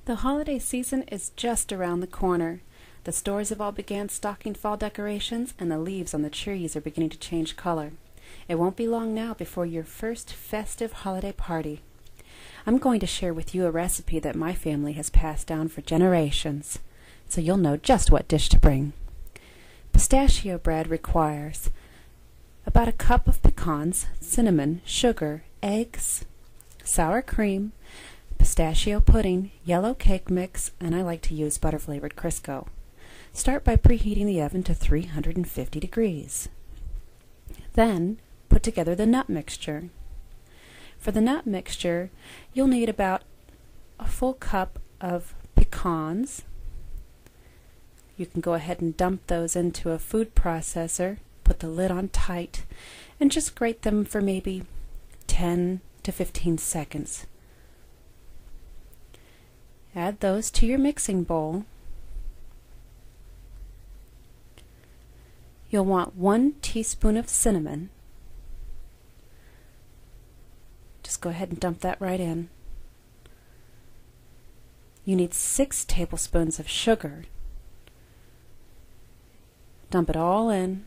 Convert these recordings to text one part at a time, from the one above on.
The holiday season is just around the corner. The stores have all began stocking fall decorations, and the leaves on the trees are beginning to change color. It won't be long now before your first festive holiday party. I'm going to share with you a recipe that my family has passed down for generations, so you'll know just what dish to bring. Pistachio bread requires about a cup of pecans, cinnamon, sugar, eggs, sour cream, pistachio pudding, yellow cake mix, and I like to use butter-flavored Crisco. Start by preheating the oven to 350 degrees. Then, put together the nut mixture. For the nut mixture, you'll need about a full cup of pecans. You can go ahead and dump those into a food processor, put the lid on tight, and just grate them for maybe 10 to 15 seconds. Add those to your mixing bowl. You'll want 1 teaspoon of cinnamon. Just go ahead and dump that right in. You need 6 tablespoons of sugar. Dump it all in,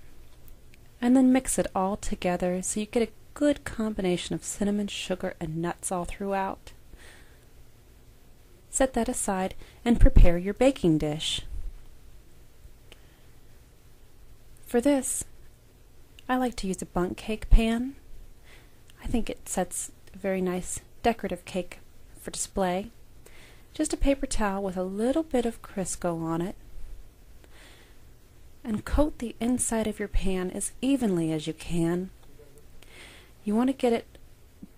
and then mix it all together so you get a good combination of cinnamon, sugar, and nuts all throughout. Set that aside and prepare your baking dish. For this, I like to use a bundt cake pan. I think it sets a very nice decorative cake for display. Just a paper towel with a little bit of Crisco on it. And coat the inside of your pan as evenly as you can. You want to get it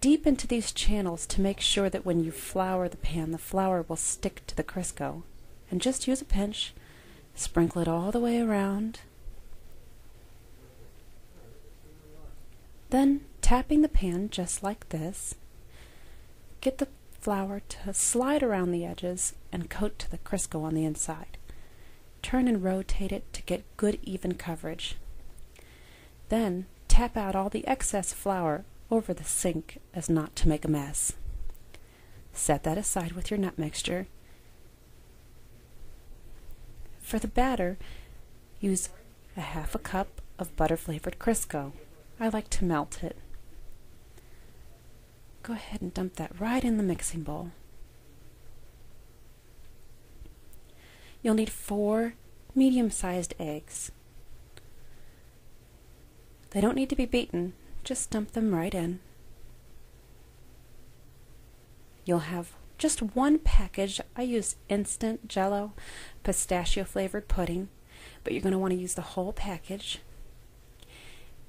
deep into these channels to make sure that when you flour the pan, the flour will stick to the Crisco. And just use a pinch, sprinkle it all the way around. Then, tapping the pan just like this, get the flour to slide around the edges and coat to the Crisco on the inside. Turn and rotate it to get good even coverage. Then, tap out all the excess flour over the sink as not to make a mess. Set that aside with your nut mixture. For the batter, use a half a cup of butter-flavored Crisco. I like to melt it. Go ahead and dump that right in the mixing bowl. You'll need 4 medium-sized eggs. They don't need to be beaten, just dump them right in. You'll have just 1 package. I use instant Jell-O pistachio flavored pudding, but you're going to want to use the whole package.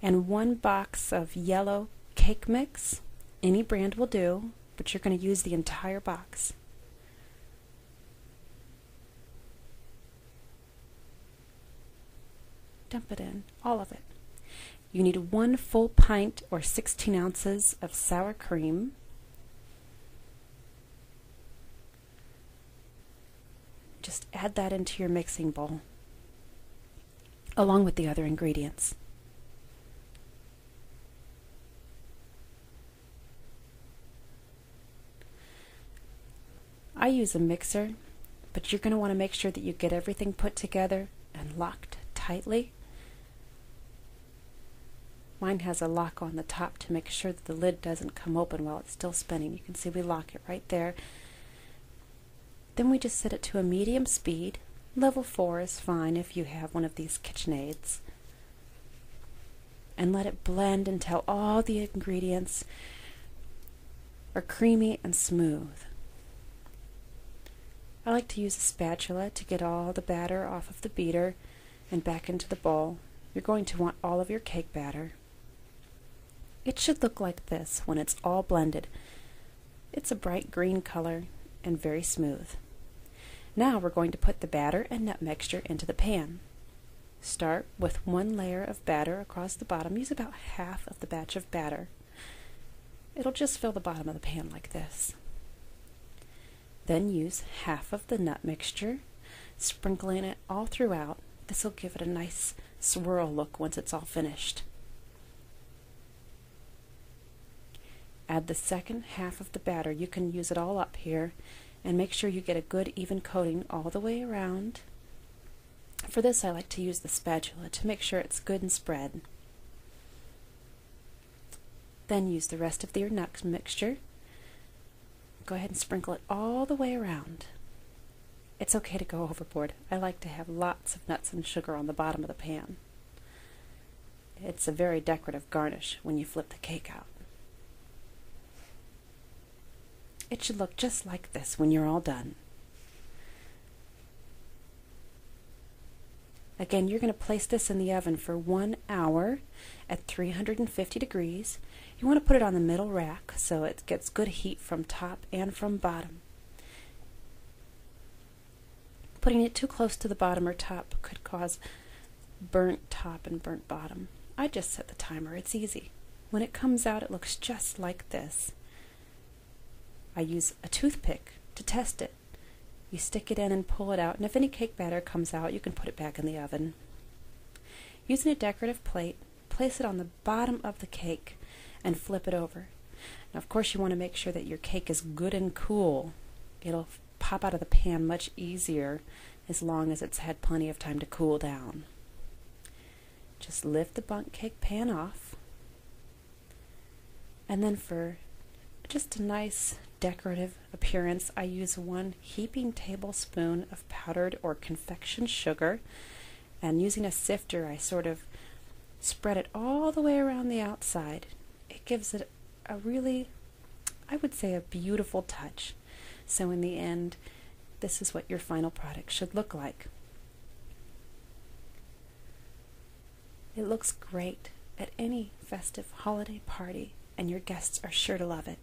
And 1 box of yellow cake mix. Any brand will do, but you're going to use the entire box. Dump it in, all of it. You need 1 full pint or 16 ounces of sour cream. Just add that into your mixing bowl, along with the other ingredients. I use a mixer, but you're going to want to make sure that you get everything put together and locked tightly. Mine has a lock on the top to make sure that the lid doesn't come open while it's still spinning. You can see we lock it right there. Then we just set it to a medium speed. Level 4 is fine if you have one of these KitchenAids. And let it blend until all the ingredients are creamy and smooth. I like to use a spatula to get all the batter off of the beater and back into the bowl. You're going to want all of your cake batter. It should look like this when it's all blended. It's a bright green color and very smooth. Now we're going to put the batter and nut mixture into the pan. Start with 1 layer of batter across the bottom. Use about half of the batch of batter. It'll just fill the bottom of the pan like this. Then use half of the nut mixture, sprinkling it all throughout. This will give it a nice swirl look once it's all finished. Add the second half of the batter. You can use it all up here And make sure you get a good even coating all the way around. For this, I like to use the spatula to make sure it's good and spread. Then use the rest of your nut mixture. Go ahead and sprinkle it all the way around. It's okay to go overboard. I like to have lots of nuts and sugar on the bottom of the pan. It's a very decorative garnish when you flip the cake out. It should look just like this when you're all done. Again, you're going to place this in the oven for 1 hour at 350 degrees. You want to put it on the middle rack so it gets good heat from top and from bottom. Putting it too close to the bottom or top could cause burnt top and burnt bottom. I just set the timer. It's easy. When it comes out, it looks just like this. I use a toothpick to test it. You stick it in and pull it out, and if any cake batter comes out, you can put it back in the oven. Using a decorative plate, place it on the bottom of the cake and flip it over. Now, of course, you want to make sure that your cake is good and cool. It'll pop out of the pan much easier as long as it's had plenty of time to cool down. Just lift the bundt cake pan off, and then for just a nice decorative appearance, I use 1 heaping tablespoon of powdered or confection sugar, and using a sifter I sort of spread it all the way around the outside. It gives it a really, I would say, a beautiful touch. So in the end, this is what your final product should look like. It looks great at any festive holiday party, and your guests are sure to love it.